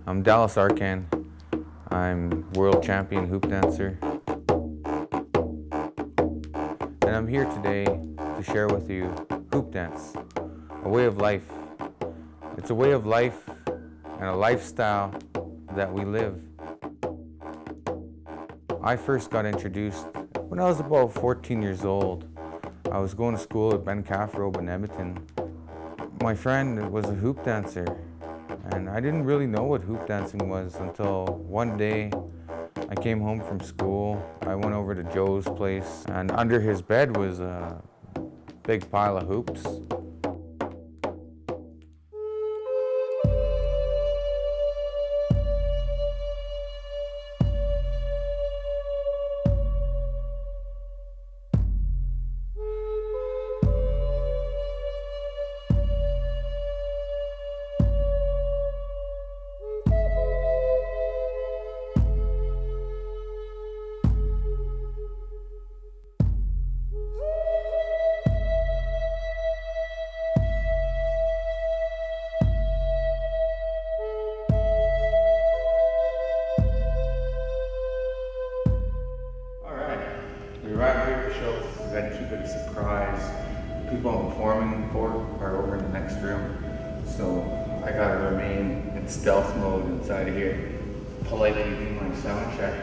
I'm Dallas Arcand. I'm world champion hoop dancer. And I'm here today to share with you hoop dance, a way of life. It's a way of life and a lifestyle that we live. I first got introduced when I was about 14 years old. I was going to school at Ben Caffrobe in Edmonton. My friend was a hoop dancer, and I didn't really know what hoop dancing was until one day I came home from school. I went over to Joe's place, and under his bed was a big pile of hoops. We arrived here at the show. We got to keep it a surprise. The people I'm performing for are over in the next room, so I gotta remain in stealth mode inside of here, politely do my sound check.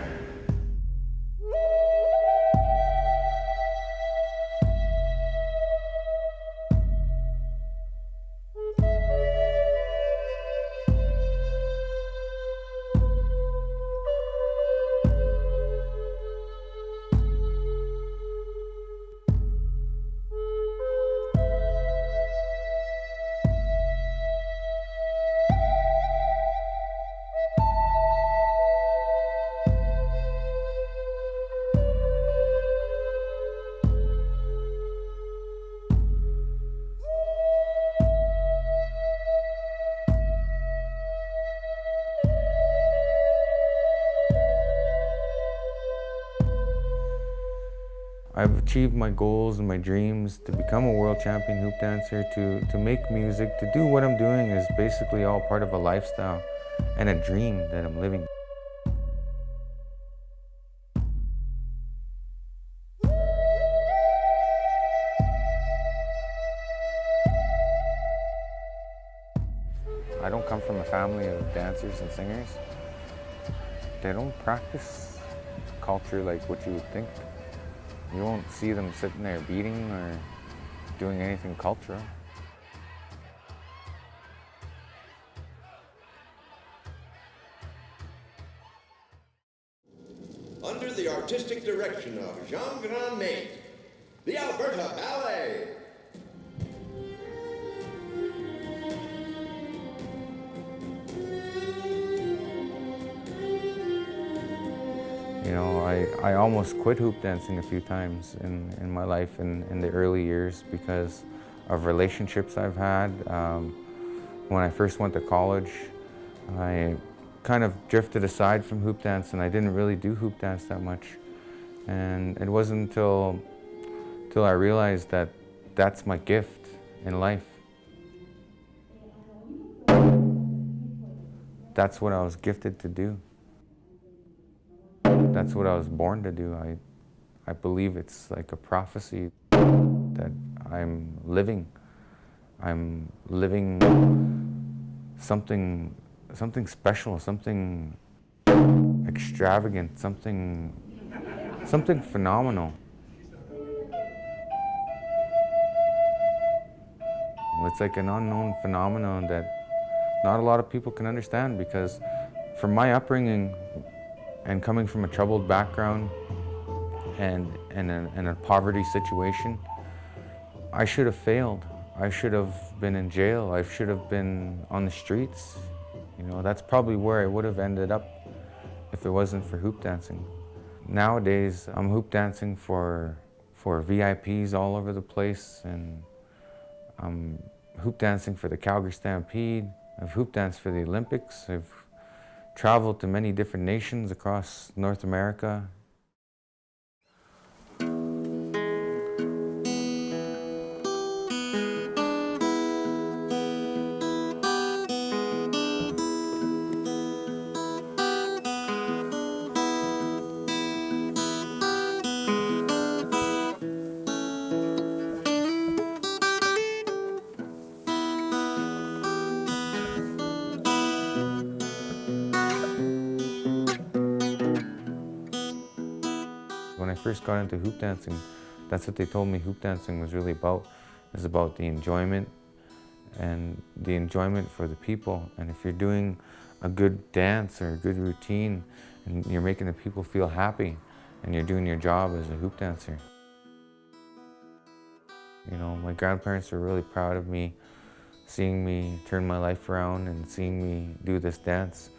I've achieved my goals and my dreams to become a world champion hoop dancer, to make music, to do what I'm doing is basically all part of a lifestyle and a dream that I'm living. I don't come from a family of dancers and singers. They don't practice culture like what you would think. You won't see them sitting there beating or doing anything cultural. Under the artistic direction of Jean Grandmate, the Alberta Ballet. You know, I almost quit hoop dancing a few times in my life in the early years because of relationships I've had. When I first went to college, I kind of drifted aside from hoop dance and I didn't really do hoop dance that much. And it wasn't until I realized that that's my gift in life. That's what I was gifted to do. That's what I was born to do. I believe it's like a prophecy that I'm living. I'm living something special, something extravagant, something phenomenal. It's like an unknown phenomenon that not a lot of people can understand, because from my upbringing and coming from a troubled background and in a poverty situation, I should have failed. I should have been in jail. I should have been on the streets. You know, that's probably where I would have ended up if it wasn't for hoop dancing. Nowadays, I'm hoop dancing for VIPs all over the place, and I'm hoop dancing for the Calgary Stampede. I've hoop danced for the Olympics. I've traveled to many different nations across North America. When I first got into hoop dancing, that's what they told me hoop dancing was really about. It was about the enjoyment and the enjoyment for the people. And if you're doing a good dance or a good routine and you're making the people feel happy and you're doing your job as a hoop dancer. You know, my grandparents were really proud of me, seeing me turn my life around and seeing me do this dance.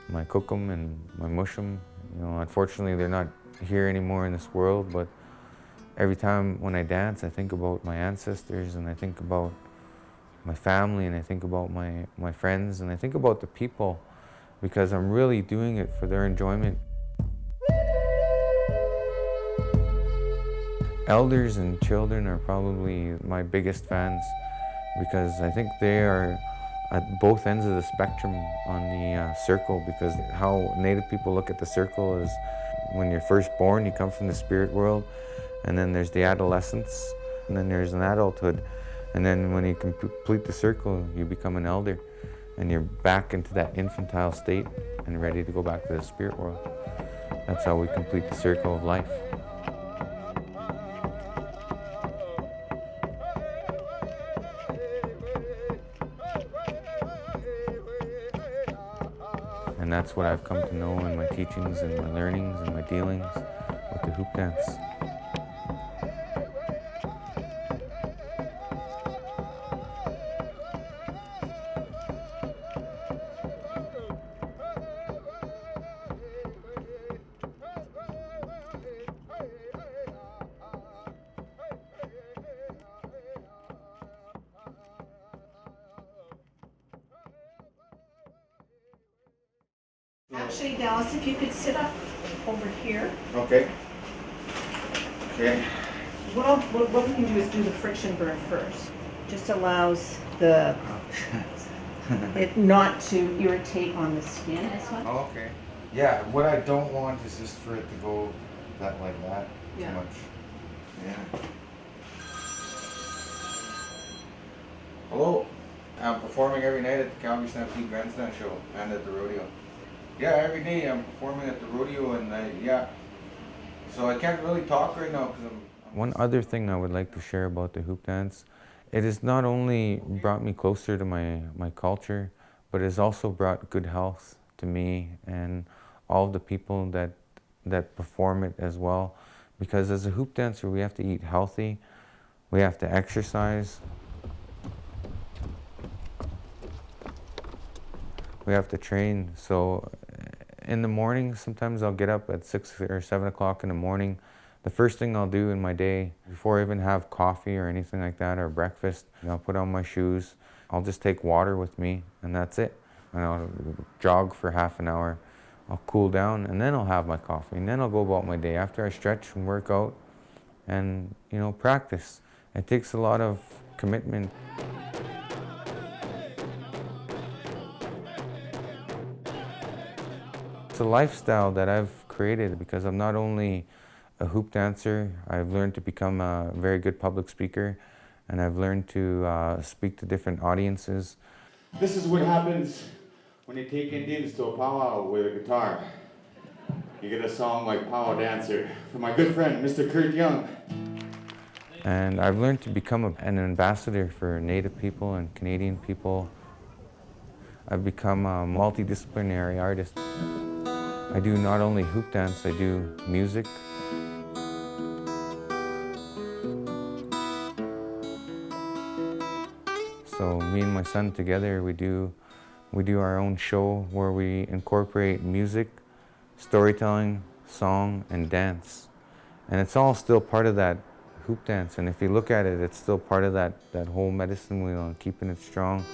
My cook 'em and my mush 'em. You know, unfortunately they're not here anymore in this world, but every time when I dance, I think about my ancestors and I think about my family and I think about my friends and I think about the people because I'm really doing it for their enjoyment. Elders and children are probably my biggest fans because I think they are at both ends of the spectrum on the circle, because how Native people look at the circle is when you're first born, you come from the spirit world, and then there's the adolescence, and then there's an adulthood, and then when you complete the circle, you become an elder, and you're back into that infantile state and ready to go back to the spirit world. That's how we complete the circle of life. And that's what I've come to know in my teachings and my learnings and my dealings with the hoop dance. Actually, Dallas, if you could sit up over here. Okay. Okay. What we can do is do the friction burn first. Just allows the it not to irritate on the skin. This one. Oh, okay. Yeah, what I don't want is just for it to go like that Yeah. too much. Yeah. Hello. I'm performing every night at the Calgary Stampede Grandstand Show and at the rodeo. Yeah, every day I'm performing at the rodeo and yeah. So I can't really talk right now because I'm... One other thing I would like to share about the hoop dance, it has not only brought me closer to my culture, but it has also brought good health to me and all the people that perform it as well. Because as a hoop dancer, we have to eat healthy, we have to exercise, we have to train. So in the morning, sometimes I'll get up at 6 or 7 o'clock in the morning. The first thing I'll do in my day, before I even have coffee or anything like that, or breakfast, I'll put on my shoes. I'll just take water with me, and that's it. And I'll jog for half an hour. I'll cool down, and then I'll have my coffee, and then I'll go about my day after I stretch and work out and, you know, practice. It takes a lot of commitment. It's a lifestyle that I've created because I'm not only a hoop dancer, I've learned to become a very good public speaker, and I've learned to speak to different audiences. This is what happens when you take Indians to a powwow with a guitar. You get a song like Powwow Dancer from my good friend, Mr. Kurt Young. And I've learned to become an ambassador for Native people and Canadian people. I've become a multidisciplinary artist. I do not only hoop dance, I do music. So me and my son together, we do our own show where we incorporate music, storytelling, song, and dance. And it's all still part of that hoop dance. And if you look at it, it's still part of that whole medicine wheel and keeping it strong.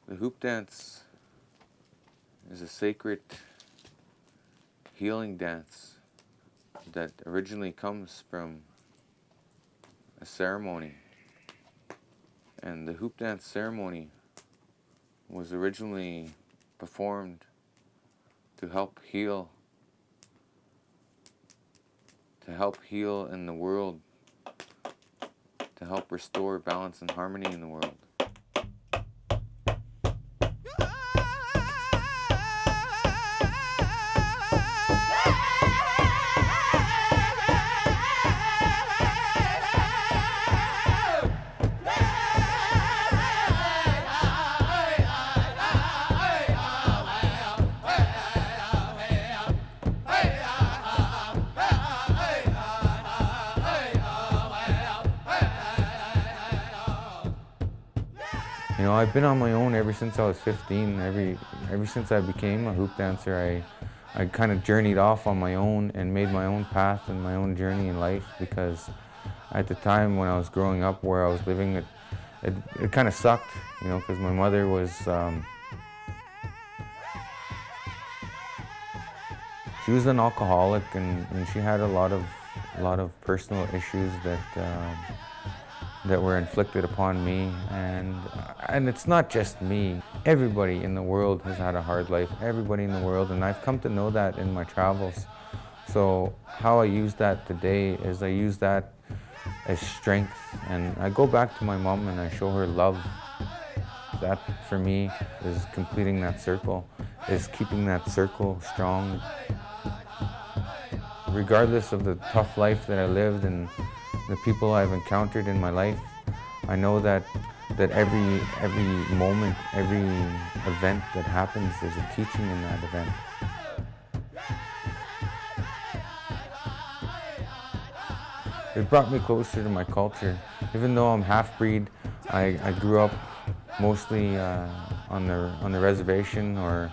The hoop dance is a sacred healing dance that originally comes from a ceremony. And the hoop dance ceremony was originally performed to help heal in the world, to help restore balance and harmony in the world. You know, I've been on my own ever since I was 15. Ever since I became a hoop dancer, I kind of journeyed off on my own and made my own path and my own journey in life, because at the time when I was growing up where I was living, it kind of sucked, you know, because my mother was, she was an alcoholic, and she had a lot of personal issues that were inflicted upon me, and it's not just me. Everybody in the world has had a hard life, everybody in the world, and I've come to know that in my travels. So how I use that today is I use that as strength, and I go back to my mom and I show her love. That for me is completing that circle, is keeping that circle strong. Regardless of the tough life that I lived and the people I've encountered in my life, I know that every moment, every event that happens, there's a teaching in that event. It brought me closer to my culture. Even though I'm half-breed, I grew up mostly on the reservation or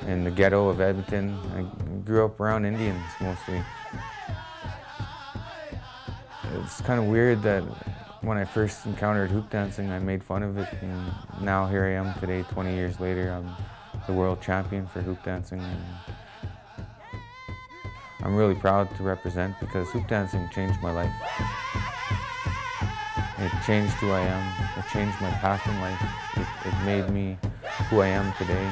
in the ghetto of Edmonton. I grew up around Indians mostly. It's kind of weird that when I first encountered hoop dancing, I made fun of it, and now here I am today, 20 years later, I'm the world champion for hoop dancing. And I'm really proud to represent, because hoop dancing changed my life. It changed who I am, it changed my path in life, it made me who I am today.